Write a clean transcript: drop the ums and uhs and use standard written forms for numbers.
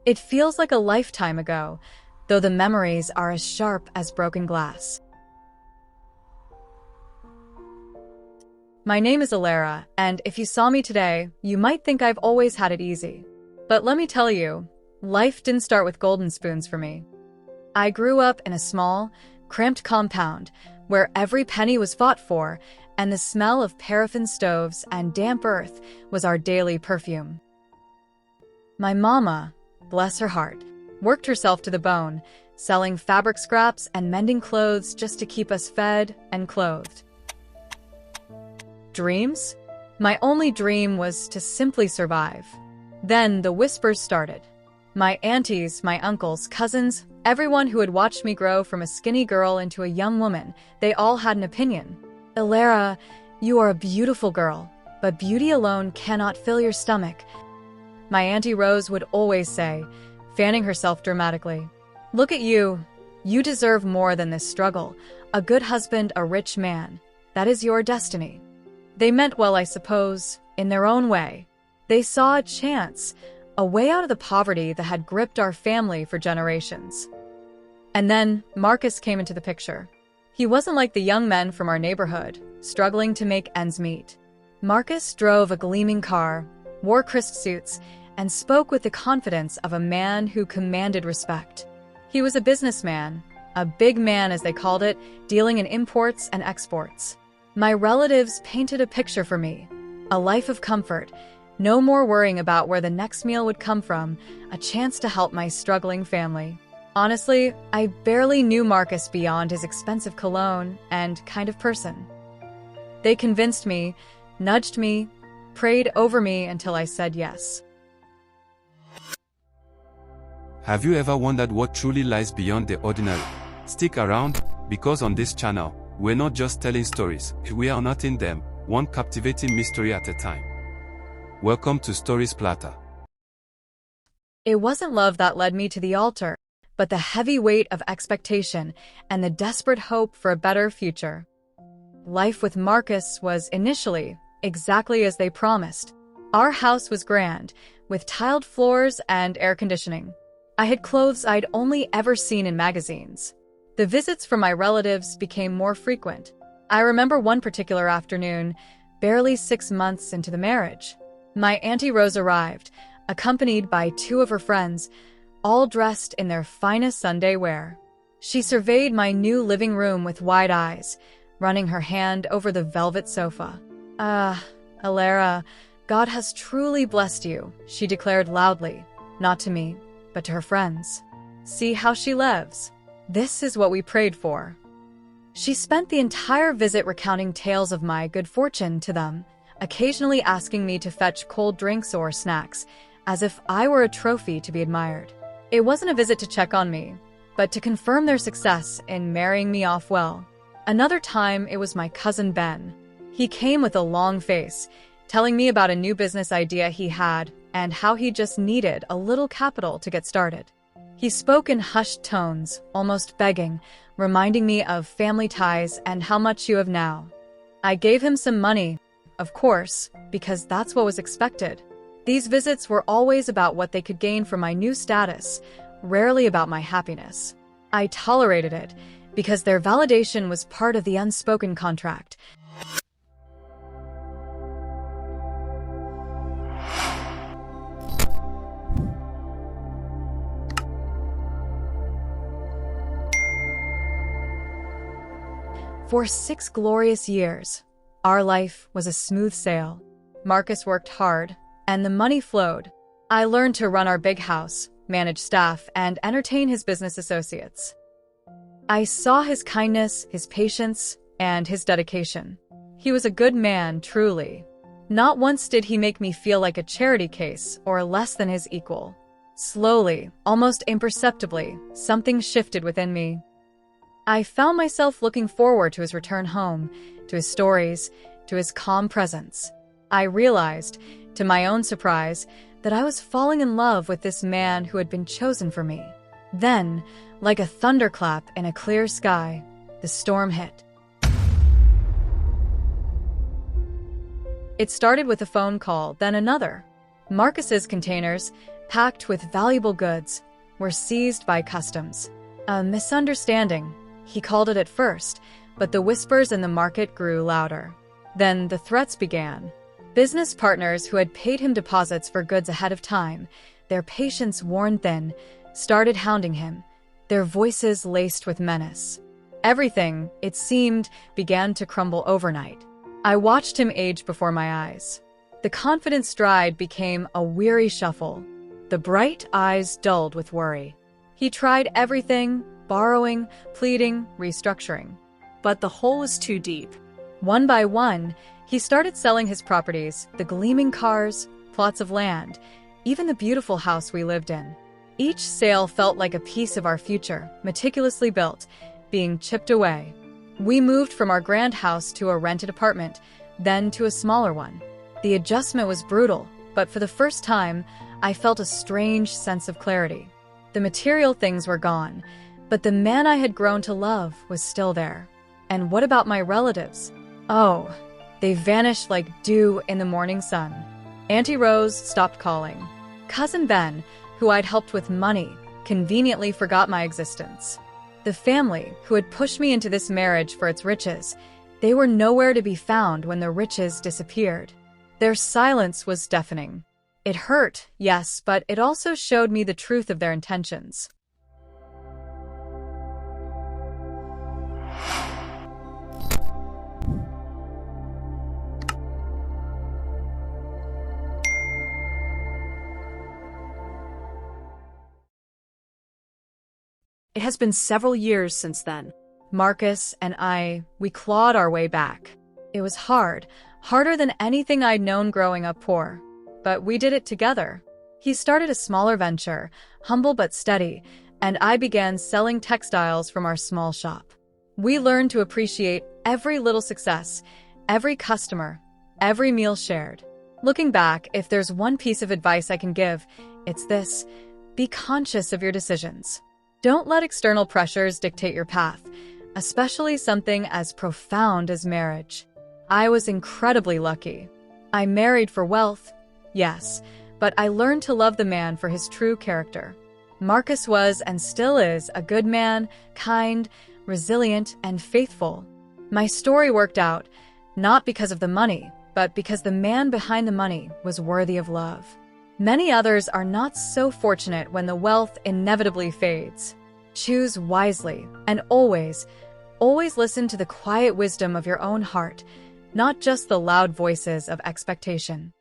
It feels like a lifetime ago, though the memories are as sharp as broken glass. My name is Elara, and if you saw me today, you might think I've always had it easy. But let me tell you, life didn't start with golden spoons for me. I grew up in a small, cramped compound where every penny was fought for, and the smell of paraffin stoves and damp earth was our daily perfume. My mama, bless her heart, worked herself to the bone, selling fabric scraps and mending clothes just to keep us fed and clothed. Dreams? My only dream was to simply survive. Then the whispers started. My aunties, my uncles, cousins, everyone who had watched me grow from a skinny girl into a young woman, they all had an opinion. Elara, you are a beautiful girl, but beauty alone cannot fill your stomach. My Auntie Rose would always say, fanning herself dramatically. Look at you. You deserve more than this struggle. A good husband, a rich man. That is your destiny. They meant well, I suppose, in their own way. They saw a chance, a way out of the poverty that had gripped our family for generations. And then Marcus came into the picture. He wasn't like the young men from our neighborhood, struggling to make ends meet. Marcus drove a gleaming car, wore crisp suits, and spoke with the confidence of a man who commanded respect. He was a businessman, a big man as they called it, dealing in imports and exports. My relatives painted a picture for me, a life of comfort, no more worrying about where the next meal would come from, a chance to help my struggling family. Honestly, I barely knew Marcus beyond his expensive cologne and kind of person. They convinced me, nudged me, prayed over me until I said yes. Have you ever wondered what truly lies beyond the ordinary? Stick around, because on this channel, we're not just telling stories, we are unearthing them, one captivating mystery at a time. Welcome to Stories Plata. It wasn't love that led me to the altar, but the heavy weight of expectation and the desperate hope for a better future. Life with Marcus was initially exactly as they promised. Our house was grand, with tiled floors and air conditioning. I had clothes I'd only ever seen in magazines. The visits from my relatives became more frequent. I remember one particular afternoon, barely 6 months into the marriage. My Auntie Rose arrived, accompanied by 2 of her friends, all dressed in their finest Sunday wear. She surveyed my new living room with wide eyes, running her hand over the velvet sofa. Elara, God has truly blessed you, she declared loudly, not to me, but to her friends. See how she lives. This is what we prayed for. She spent the entire visit recounting tales of my good fortune to them, occasionally asking me to fetch cold drinks or snacks, as if I were a trophy to be admired. It wasn't a visit to check on me, but to confirm their success in marrying me off well. Another time, it was my cousin Ben. He came with a long face, telling me about a new business idea he had and how he just needed a little capital to get started. He spoke in hushed tones, almost begging, reminding me of family ties and how much you have now. I gave him some money, of course, because that's what was expected. These visits were always about what they could gain from my new status, rarely about my happiness. I tolerated it, because their validation was part of the unspoken contract. For 6 glorious years, our life was a smooth sail. Marcus worked hard, and the money flowed. I learned to run our big house, manage staff, and entertain his business associates. I saw his kindness, his patience, and his dedication. He was a good man, truly. Not once did he make me feel like a charity case or less than his equal. Slowly, almost imperceptibly, something shifted within me. I found myself looking forward to his return home, to his stories, to his calm presence. I realized, to my own surprise, that I was falling in love with this man who had been chosen for me. Then, like a thunderclap in a clear sky, the storm hit. It started with a phone call, then another. Marcus's containers, packed with valuable goods, were seized by customs. A misunderstanding, he called it at first, but the whispers in the market grew louder. Then the threats began. Business partners who had paid him deposits for goods ahead of time, their patience worn thin, started hounding him, their voices laced with menace. Everything, it seemed, began to crumble overnight. I watched him age before my eyes. The confident stride became a weary shuffle. The bright eyes dulled with worry. He tried everything, borrowing, pleading, restructuring. But the hole was too deep. One by one, he started selling his properties, the gleaming cars, plots of land, even the beautiful house we lived in. Each sale felt like a piece of our future, meticulously built, being chipped away. We moved from our grand house to a rented apartment, then to a smaller one. The adjustment was brutal, but for the first time, I felt a strange sense of clarity. The material things were gone, but the man I had grown to love was still there. And what about my relatives? Oh, they vanished like dew in the morning sun. Auntie Rose stopped calling. Cousin Ben, who I'd helped with money, conveniently forgot my existence. The family, who had pushed me into this marriage for its riches, they were nowhere to be found when the riches disappeared. Their silence was deafening. It hurt, yes, but it also showed me the truth of their intentions. It has been several years since then. Marcus and we clawed our way back. It was hard, harder than anything I'd known growing up poor. But we did it together. He started a smaller venture, humble but steady, and I began selling textiles from our small shop. We learned to appreciate every little success, every customer, every meal shared. Looking back, if there's one piece of advice I can give, it's this: be conscious of your decisions. Don't let external pressures dictate your path, especially something as profound as marriage. I was incredibly lucky. I married for wealth, yes, but I learned to love the man for his true character. Marcus was and still is a good man, kind, resilient, and faithful. My story worked out, not because of the money, but because the man behind the money was worthy of love. Many others are not so fortunate when the wealth inevitably fades. Choose wisely and always listen to the quiet wisdom of your own heart, not just the loud voices of expectation.